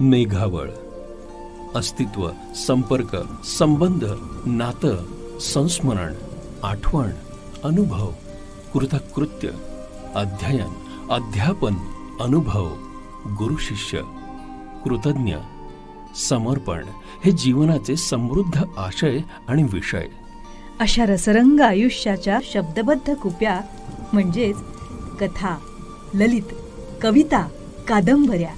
मेघावळ. अस्तित्व, संपर्क, संबंध, नातं, संस्मरण, आठवण, अनुभव, कृतकृत्य, अध्ययन, अध्यापन, अनुभव, गुरु शिष्य, कृतज्ञ, समर्पण हे जीवनाचे समृद्ध आशय आणि विषय. अशा रसरंग आयुष्याच्या शब्दबद्ध कुप्या म्हणजेच कथा, ललित, कविता, कादंबऱ्या.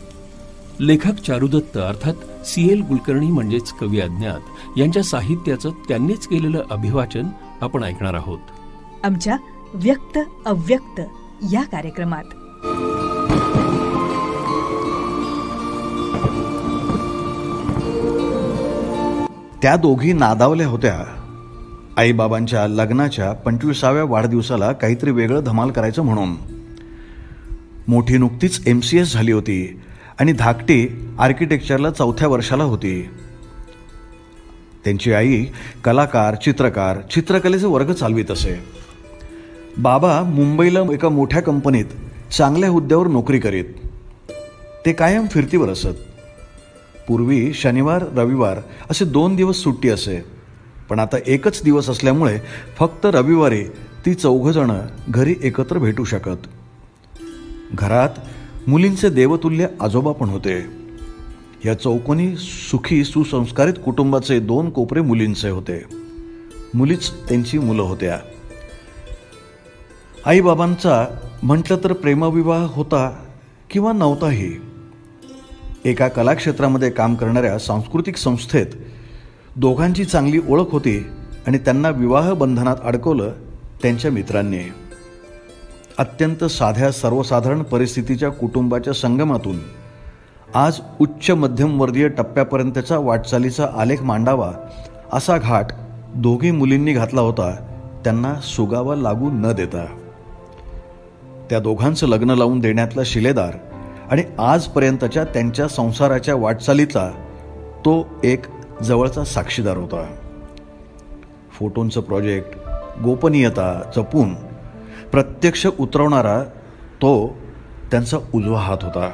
लेखक चारुदत्त अर्थात CL कुलकर्णी म्हणजेच कवी अज्ञात यांच्या साहित्याचं त्यांनीच केलेलं अभिवाचन आपण ऐकणार आहोत आमच्या व्यक्त अव्यक्त या कार्यक्रमात. त्या दोघी नादावल्या होत्या. आईबाबांच्या लग्नाच्या 25व्या वाढदिवसाला काहीतरी वेगळं धमाल करायचं म्हणून. मोठी नुकतीच MCS झाली होती आणि धाकटी आर्किटेक्चरला 4थ्या वर्षाला होती. त्यांची आई कलाकार, चित्रकार, चित्रकलेचे वर्ग चालवीत असे. बाबा मुंबईला एका मोठ्या कंपनीत चांगल्या हुद्द्यावर नोकरी करीत. ते कायम फिरतीवर असत. पूर्वी शनिवार रविवार असे 2 दिवस सुट्टी असे, पण आता एकच दिवस असल्यामुळे फक्त रविवारी ती 4 जण घरी एकत्र भेटू शकत. घरात मुलींचे देवतुल्य आजोबा पण होते. या चौकोनी सुखी सुसंस्कारित कुटुंबाचे 2 कोपरे मुलींचे होते. मुलीच त्यांची मुलं होत्या. आईबाबांचा म्हटलं तर प्रेमविवाह होता किंवा नव्हताही. एका कलाक्षेत्रामध्ये काम करणाऱ्या सांस्कृतिक संस्थेत दोघांची चांगली ओळख होती आणि त्यांना विवाह बंधनात अडकवलं त्यांच्या मित्रांनी. अत्यंत साध्या सर्वसाधारण परिस्थितीच्या कुटुंबाच्या संगमातून आज उच्च मध्यमवर्गीय टप्प्यापर्यंतचा वाटचालीचा आलेख मांडावा असा घाट दोघी मुलींनी घातला होता, त्यांना सुगावा लागू न देता. त्या दोघांचं लग्न लावून देण्यातला शिलेदार आणि आजपर्यंतच्या त्यांच्या संसाराच्या वाटचालीचा तो एक जवळचा साक्षीदार होता. फोटोंचं प्रोजेक्ट गोपनीयता जपून प्रत्यक्ष उतरवणारा तो त्यांचा उजवा हात होता.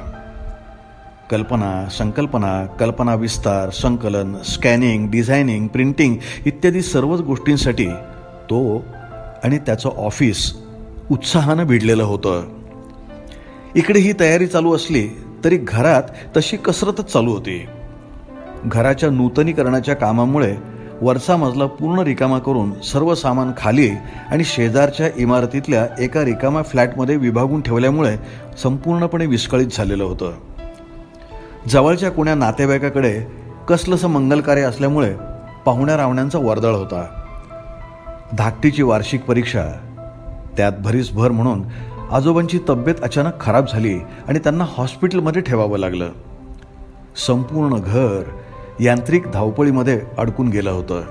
कल्पना, संकल्पना, कल्पना विस्तार, संकलन, स्कॅनिंग, डिझायनिंग, प्रिंटिंग इत्यादी सर्वच गोष्टींसाठी तो आणि त्याचं ऑफिस उत्साहानं भिडलेलं होतं. इकडे ही तयारी चालू असली तरी घरात तशी कसरतच चालू होती. घराच्या नूतनीकरणाच्या कामामुळे वरचा मजला पूर्ण रिकामा करून सर्व सामान खाली आणि शेजारच्या इमारतीतल्या एका रिकामा फ्लॅटमध्ये विभागून ठेवल्यामुळे संपूर्णपणे विस्कळीत झालेलं होतं. जवळच्या कोण्या नातेवाईकाकडे कसलंसं मंगलकार्य असल्यामुळे पाहुण्या रावण्यांचा वर्दळ होता. धाकटीची वार्षिक परीक्षा, त्यात भरीसभर म्हणून आजोबांची तब्येत अचानक खराब झाली आणि त्यांना हॉस्पिटलमध्ये ठेवावं लागलं. संपूर्ण घर यांत्रिक धावपळीमध्ये अडकून गेलं होतं.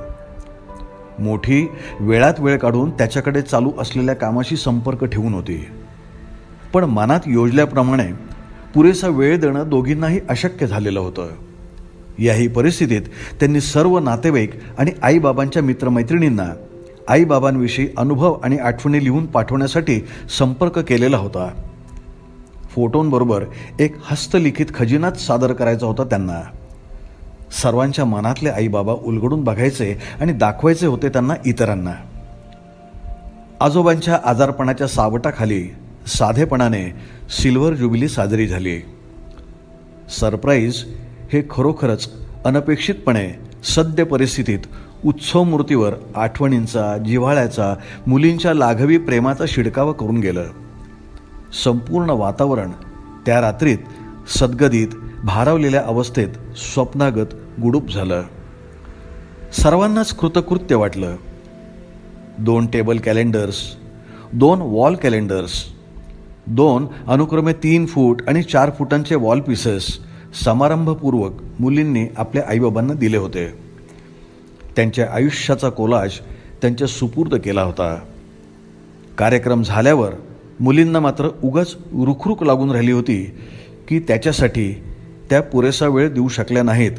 मोठी वेळात वेळ काढून त्याच्याकडे चालू असलेल्या कामाशी संपर्क ठेवून होती, पण मनात योजल्याप्रमाणे पुरेसा वेळ देणं दोघींनाही अशक्य झालेलं होतं. याही परिस्थितीत त्यांनी सर्व नातेवाईक आणि आईबाबांच्या मित्रमैत्रिणींना आईबाबांविषयी अनुभव आणि आठवणी लिहून पाठवण्यासाठी संपर्क केलेला होता. फोटोंबरोबर एक हस्तलिखित खजिनाच सादर करायचा होता त्यांना. सर्वांच्या मनातले आईबाबा उलगडून बघायचे आणि दाखवायचे होते त्यांना इतरांना. आजोबांच्या आजारपणाच्या सावटाखाली साधेपणाने सिल्व्हर ज्युबिली साजरी झाली. सरप्राईज हे खरोखरच अनपेक्षितपणे सद्य परिस्थितीत उत्सव मूर्तीवर आठवणींचा, जिव्हाळ्याचा, मुलींच्या लाघवी प्रेमाचा शिडकावा करून गेलं. संपूर्ण वातावरण त्या रात्रीत सद्गदित भारावलेल्या अवस्थेत स्वप्नागत गुडूप झालं. सर्वांनाच कृतकृत्य वाटलं. 2 टेबल कॅलेंडर्स, 2 वॉल कॅलेंडर्स, 2 अनुक्रमे 3 फूट आणि 4 फुटांचे वॉल पीसेस समारंभपूर्वक मुलींनी आपल्या आईबाबांना दिले होते. त्यांच्या आयुष्याचा कोलाज त्यांच्या सुपूर्द केला होता. कार्यक्रम झाल्यावर मुलींना मात्र उगाच रुखरुख लागून राहिली होती की त्याच्यासाठी त्या पुरेसा वेळ देऊ शकल्या नाहीत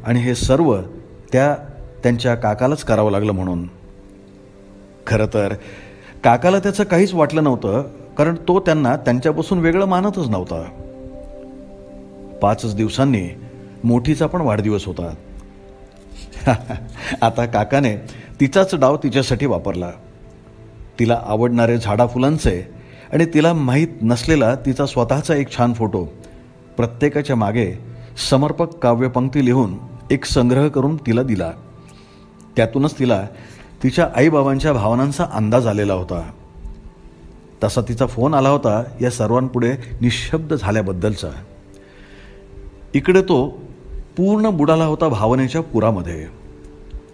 आणि हे सर्व त्यांच्या काकालाच करावं लागलं म्हणून. खरं तर काकाला त्याचं काहीच वाटलं नव्हतं, कारण तो त्यांना त्यांच्यापासून वेगळं मानतच नव्हता. 5 दिवसांनी मोठीचा पण वाढदिवस होता. आता काकाने तिचाच डाव तिच्यासाठी वापरला. तिला आवडणारे झाडाफुलांचे आणि तिला माहीत नसलेला तिचा स्वतःचा एक छान फोटो, प्रत्येकाच्या मागे समर्पक काव्यपंक्ती लिहून एक संग्रह करून तिला दिला. त्यातूनच तिला तिच्या आईबाबांच्या भावनांचा अंदाज आलेला होता. तसा तिचा फोन आला होता या सर्वांपुढे निशब्द झाल्याबद्दलचा. इकडे तो पूर्ण बुडाला होता भावनेच्या पुरामध्ये.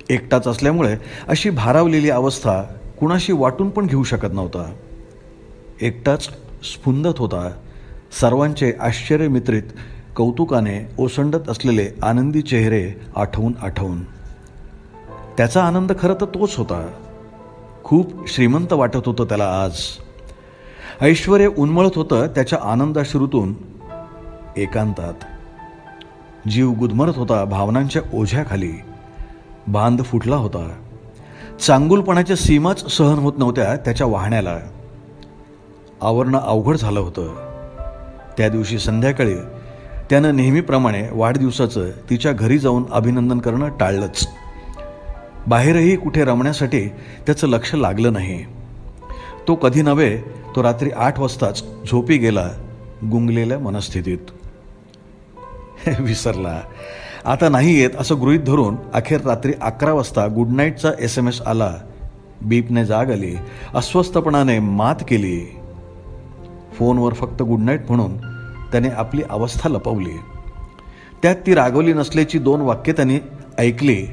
एकटाच असल्यामुळे अशी भारावलेली अवस्था कुणाशी वाटून पण घेऊ शकत नव्हता. एकटाच स्फुंदत होता, सर्वांचे आश्चर्यमित्रित कौतुकाने ओसंडत असलेले आनंदी चेहरे आठवून आठवून. त्याचा आनंद खरं तर तोच होता. खूप श्रीमंत वाटत होतं त्याला आज. ऐश्वर्य उन्मळत होतं त्याच्या आनंदाश्रूतून. एकांतात जीव गुदमरत होता भावनांच्या ओझ्याखाली. बांध फुटला होता. चांगुलपणाच्या सीमाच सहन होत नव्हत्या त्याच्या वाहण्याला. आवरणं अवघड झालं होतं. त्या दिवशी संध्याकाळी त्यानं नेहमीप्रमाणे वाढदिवसाचं तिच्या घरी जाऊन अभिनंदन करणं टाळलंच. बाहेरही कुठे रमण्यासाठी त्याचं लक्ष लागलं नाही. तो कधी नव्हे, तो रात्री 8 वाजताच झोपी गेला गुंगलेल्या मनस्थितीत. विसरला, आता नाही येत असं गृहीत धरून अखेर रात्री 11 वाजता गुड नाईटचा SMS आला. बीपने जाग आली. अस्वस्थपणाने मात केली. फोनवर फक्त गुड नाईट म्हणून त्याने आपली अवस्था लपवली. त्यात ती रागवली नसल्याची 2 वाक्ये त्यांनी ऐकली.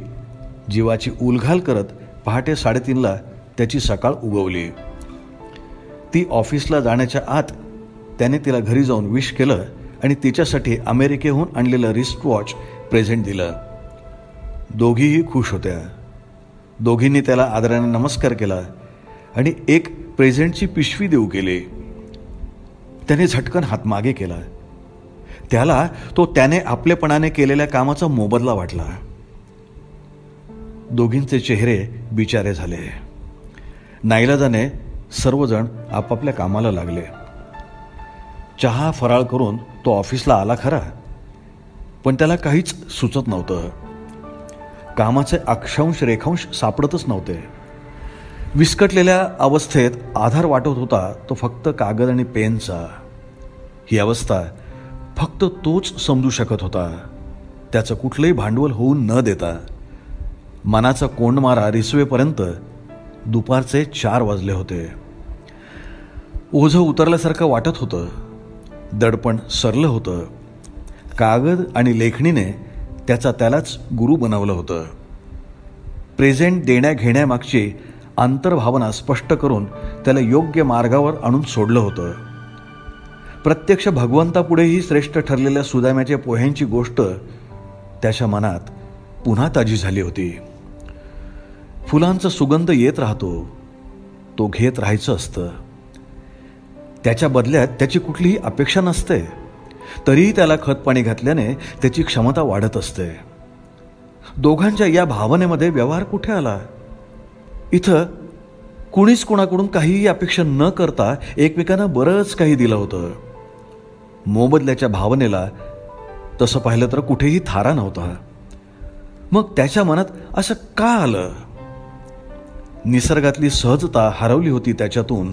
जीवाची उलघाल करत पहाटे 3:30ला त्याची सकाळ उगवली. ती ऑफिसला जाण्याच्या आत त्याने तिला घरी जाऊन विश केलं आणि तिच्यासाठी अमेरिकेहून आणलेलं रिस्ट वॉच प्रेझेंट दिलं. दोघीही खुश होत्या. दोघींनी त्याला आदराने नमस्कार केला आणि एक प्रेझेंटची पिशवी देऊ केली. त्याने झटकन हात मागे केला. त्याला तो त्याने आपलेपणाने केलेल्या कामाचा मोबदला वाटला. दोघींचे चेहरे बिचारे झाले. नाईलाजाने सर्वजण आपापल्या कामाला लागले. चहा फराळ करून तो ऑफिसला आला खरा, पण त्याला काहीच सुचत नव्हतं. कामाचे अक्षांश रेखांश सापडतच नव्हते. विस्कटलेल्या अवस्थेत आधार वाटत होता तो फक्त कागद आणि पेनचा. ही अवस्था फक्त तोच समजू शकत होता, त्याचं कुठलंही भांडवल होऊन न देता. मनाचा कोंडमारा रिसवेपर्यंत दुपारचे 4 वाजले होते. ओझं उतरल्यासारखं वाटत होतं. दडपण सरलं होतं. कागद आणि लेखणीने त्यालाच गुरु बनवलं होतं. प्रेझेंट देण्या घेण्यामागची अंतर्भावना स्पष्ट करून त्याला योग्य मार्गावर आणून सोडलं होतं. प्रत्यक्ष भगवंतापुढेही श्रेष्ठ ठरलेल्या सुदाम्याच्या पोह्यांची गोष्ट त्याच्या मनात पुन्हा ताजी झाली होती. फुलांचा सुगंध येत राहतो, तो घेत राहायचं असतं. त्याच्या बदल्यात त्याची कुठलीही अपेक्षा नसते, तरीही त्याला खतपाणी घातल्याने त्याची क्षमता वाढत असते. दोघांच्या या भावनेमध्ये व्यवहार कुठे आला? इथं कुणीच कुणाकडून काहीही अपेक्षा न करता एकमेकांना बरंच काही दिलं होतं. मोबदल्याच्या भावनेला तसं पाहिलं तर कुठेही थारा नव्हता. मग त्याच्या मनात असं का आलं? निसर्गातली सहजता हरवली होती त्याच्यातून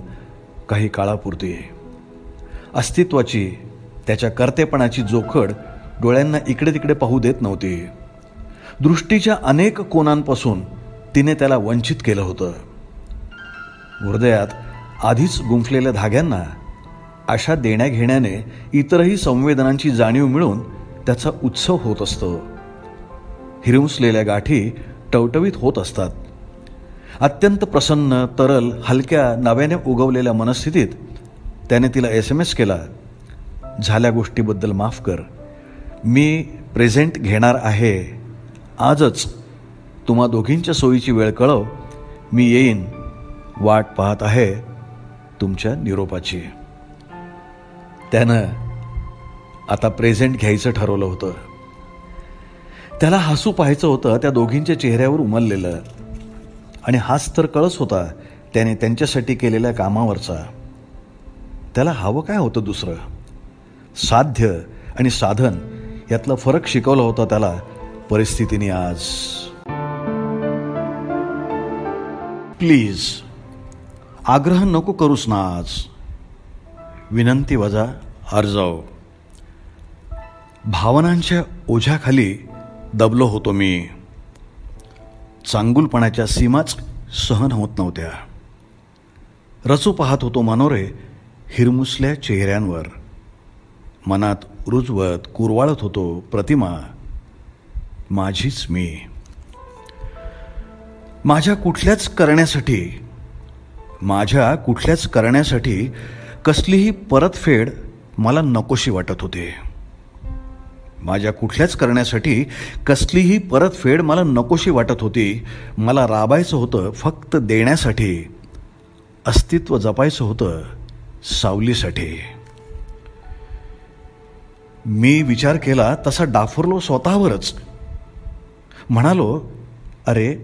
काही काळापुरती. अस्तित्वाची, त्याच्या कर्तेपणाची जोखड डोळ्यांना इकडे तिकडे पाहू देत नव्हती. दृष्टीच्या अनेक कोनांपासून तिने त्याला वंचित केलं होतं. हृदयात आधीच गुंफलेल्या धाग्यांना अशा देण्या घेण्याने इतरही संवेदनांची जाणीव मिळून त्याचा उत्सव होत असतो. हिरवसलेल्या गाठी टवटवीत होत असतात. अत्यंत प्रसन्न, तरल, हलक्या, नव्याने उगवलेल्या मनस्थितीत त्याने तिला SMS केला. झाल्या गोष्टीबद्दल माफ कर. मी प्रेझेंट घेणार आहे आजच. तुम्हा दोघींच्या सोयीची वेळ कळव. मी येईन. वाट पाहत आहे तुमच्या निरोपाची. त्यानं आता प्रेझेंट घ्यायचं ठरवलं होतं. त्याला हसू पाहायचं होतं त्या दोघींच्या चेहऱ्यावर उमललेलं. आणि हाच तर कळस होता त्याने त्यांच्यासाठी केलेल्या कामावरचा. त्याला हवं काय होतं दुसरं? साध्य आणि साधन यातला फरक शिकवला होता त्याला परिस्थितीने आज. प्लीज आग्रह नको करूस ना आज, विनंती वजा अर्जाव. भावनांच्या ओझ्याखाली दबलो होतो मी. चांगुलपणाच्या सीमाच सहन होत नव्हत्या. रचू पाहत होतो मनोरे हिरमुसल्या चेहऱ्यांवर. मनात रुजवत कुरवाळत होतो प्रतिमा माझीच मी. माझ्या कुठल्याच करण्यासाठी कसलीही परतफेड मला नकोशी वाटत होते. माझ्या कुठल्याच करण्यासाठी कसलीही परतफेड मला नकोशी वाटत होती. मला राबायचं होतं फक्त देण्यासाठी, अस्तित्व जपायचं होतं सावलीसाठी. मी विचार केला तसा डाफरलो स्वतःवरच. म्हणालो, अरे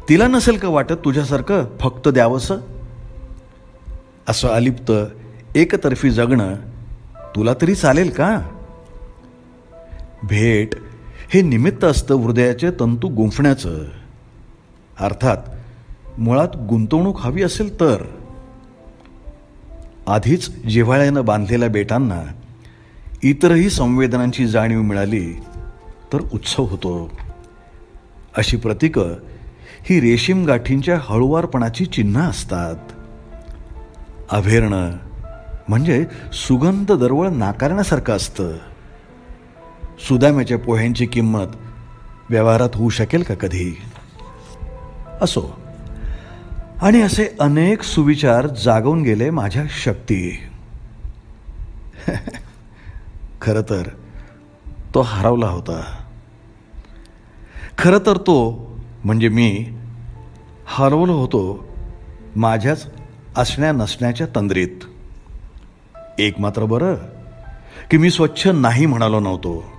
तिला नसेल का वाटत तुझ्यासारखं फक्त द्यावंसं? असं अलिप्त एकतर्फी जगणं तुला तरी चालेल का? भेट हे निमित्त असतं हृदयाचे तंतू गुंफण्याचं. अर्थात मुळात गुंतवणूक हवी असेल तर. आधीच जिव्हाळ्यानं बांधलेल्या बेटांना इतरही संवेदनांची जाणीव मिळाली तर उत्सव होतो. अशी प्रतीकं ही रेशीम गाठींच्या हळुवारपणाची चिन्ह असतात. अभेरणं म्हणजे सुगंध दरवळ नाकारण्यासारखं असतं. सुदाम्याच्या पोह्यांची किंमत व्यवहारात होऊ शकेल का कधी? असो, आणि असे अनेक सुविचार जागवून गेले माझ्या शक्ती. खरं तर तो हरवला होता. खरं तर तो म्हणजे मी हरवलो होतो माझ्याच असण्या नसण्याच्या तंद्रीत. एक मात्र बरं की मी स्वच्छ नाही म्हणालो नव्हतो.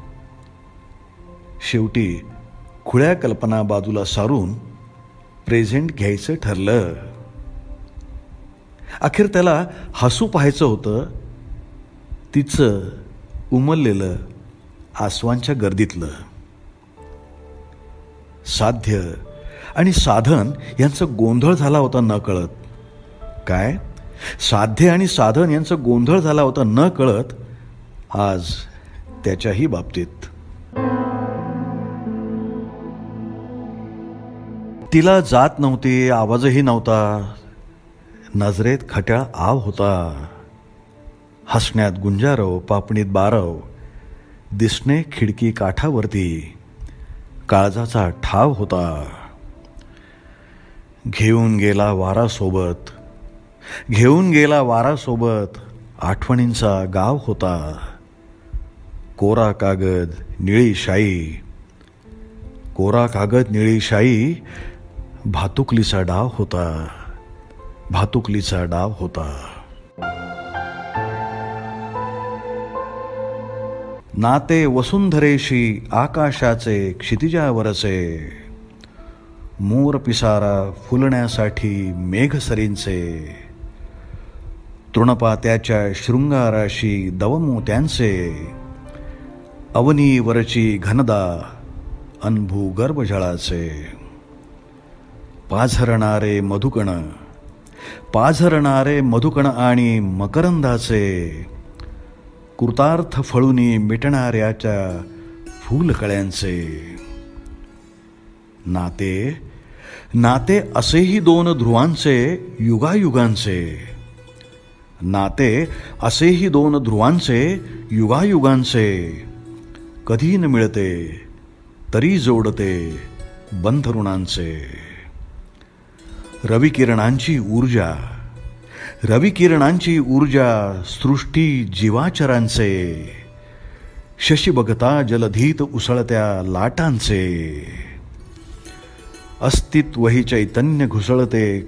शेवटी खुळ्या कल्पना बाजूला सारून प्रेझेंट घ्यायचं ठरलं. अखेर त्याला हसू पाहायचं होतं तिचं उमललेलं आसवांच्या गर्दीतलं. साध्य आणि साधन यांचा गोंधळ झाला होता न कळत. काय? साध्य आणि साधन यांचा गोंधळ झाला होता न कळत आज त्याच्याही बाबतीत. तिला जात नव्हती, आवाजही नव्हता. नजरेत खट्याळ आव होता. हसण्यात गुंजारव, पापणीत बारव, दिसणे खिडकी काठावरती काळजाचा ठाव होता. घेऊन गेला वारासोबत आठवणींचा गाव होता. कोरा कागद निळी शाई भातुकलीचा डाव होता. नाते वसुंधरेशी आकाशाचे क्षितिजावरचे, मोर पिसारा फुलण्यासाठी मेघसरींचे, तृणपात्याच्या शृंगाराशी दवमोत्यांचे, अवनीवरची घनदा अनभूगर्भजळाचे, पाझरणारे मधुकण आणि मकरंदाचे, कृतार्थ फळुनी मिटणाऱ्याच्या फूलकळ्यांचे. नाते असेही दोन ध्रुवांचे युगायुगांचे, कधी न मिळते तरी जोडते बंध ऋणांचे. रविकिरणांची ऊर्जा सृष्टी जीवाचरांचे, शशी बघता जलधीत उसळत्या लाटांचे. अस्तित्वही चैतन्य घुसळते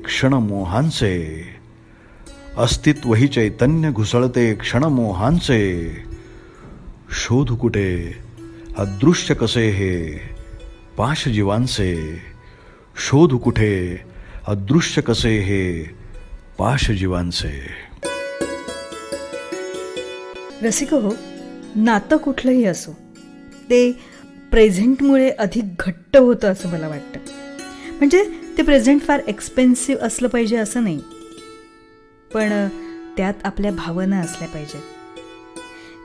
क्षणमोहांचे, शोध कुठे अदृश्य कसे हे पाशजीवांचे. रसिक हो, नातं कुठलंही असो ते प्रेझेंटमुळे अधिक घट्ट होतं असं मला वाटतं. म्हणजे ते प्रेझेंट फार एक्सपेन्सिव्ह असलं पाहिजे असं नाही, पण त्यात आपल्या भावना असल्या पाहिजेत,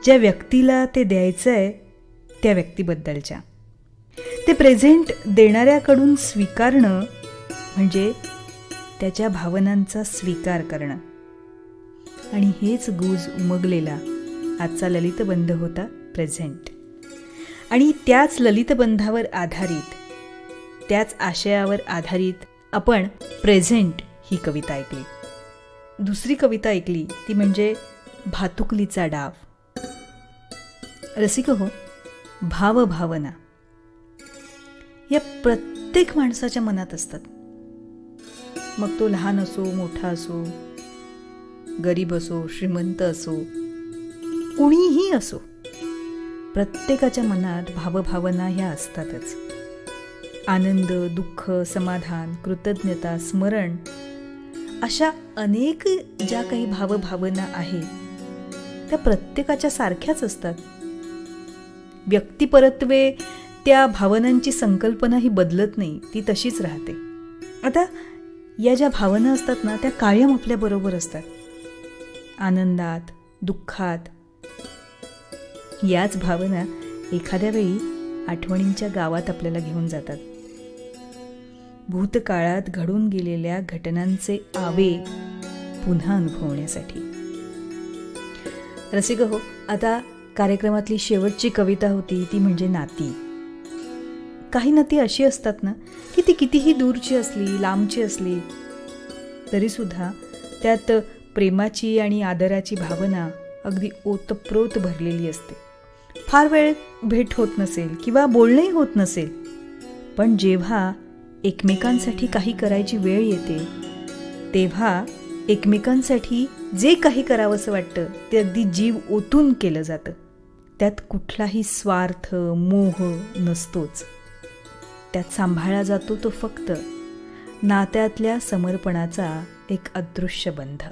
ज्या व्यक्तीला ते द्यायचं आहे त्या व्यक्तीबद्दलच्या. ते प्रेझेंट देणाऱ्याकडून स्वीकारणं म्हणजे त्याच्या भावनांचा स्वीकार करणं. आणि हेच गुज उमगलेला आजचा ललितबंध होता, प्रेझेंट. आणि त्याच ललितबंधावर आधारित, त्याच आशयावर आधारित आपण प्रेझेंट ही कविता ऐकली. दुसरी कविता ऐकली ती म्हणजे भातुकलीचा डाव. रसिक हो, भावभावना या प्रत्येक माणसाच्या मनात असतात. मग तो लहान असो, मोठा असो, गरीब असो, श्रीमंत असो, कुणीही असो, प्रत्येकाच्या मनात भावभावना ह्या असतातच. आनंद, दुःख, समाधान, कृतज्ञता, स्मरण अशा अनेक ज्या काही भावभावना आहेत त्या प्रत्येकाच्या सारख्याच असतात. व्यक्तिपरत्वे त्या भावनांची संकल्पना ही बदलत नाही, ती तशीच राहते. आता या ज्या भावना असतात ना, त्या कायम आपल्याबरोबर असतात. आनंदात, दुःखात याच भावना एखाद्या वेळी आठवणींच्या गावात आपल्याला घेऊन जातात. भूतकाळात घडून गेलेल्या घटनांचे आवे पुन्हा अनुभवण्यासाठी. रसिक हो, आता कार्यक्रमातली शेवटची कविता होती ती म्हणजे नाती. काही नाती अशी असतात ना की ती कितीही दूरची असली, लांबची असली तरीसुद्धा त्यात प्रेमाची आणि आदराची भावना अगदी ओतप्रोत भरलेली असते. फार वेळ भेट होत नसेल किंवा बोलणंही होत नसेल, पण जेव्हा एकमेकांसाठी काही करायची वेळ येते तेव्हा एकमेकांसाठी जे काही करावंसं वाटतं ते अगदी जीव ओतून केलं जातं. त्यात कुठलाही स्वार्थ, मोह नसतोच. त्यात सांभाळला जातो तो फक्त नात्यातल्या समर्पणाचा एक अदृश्य बंध.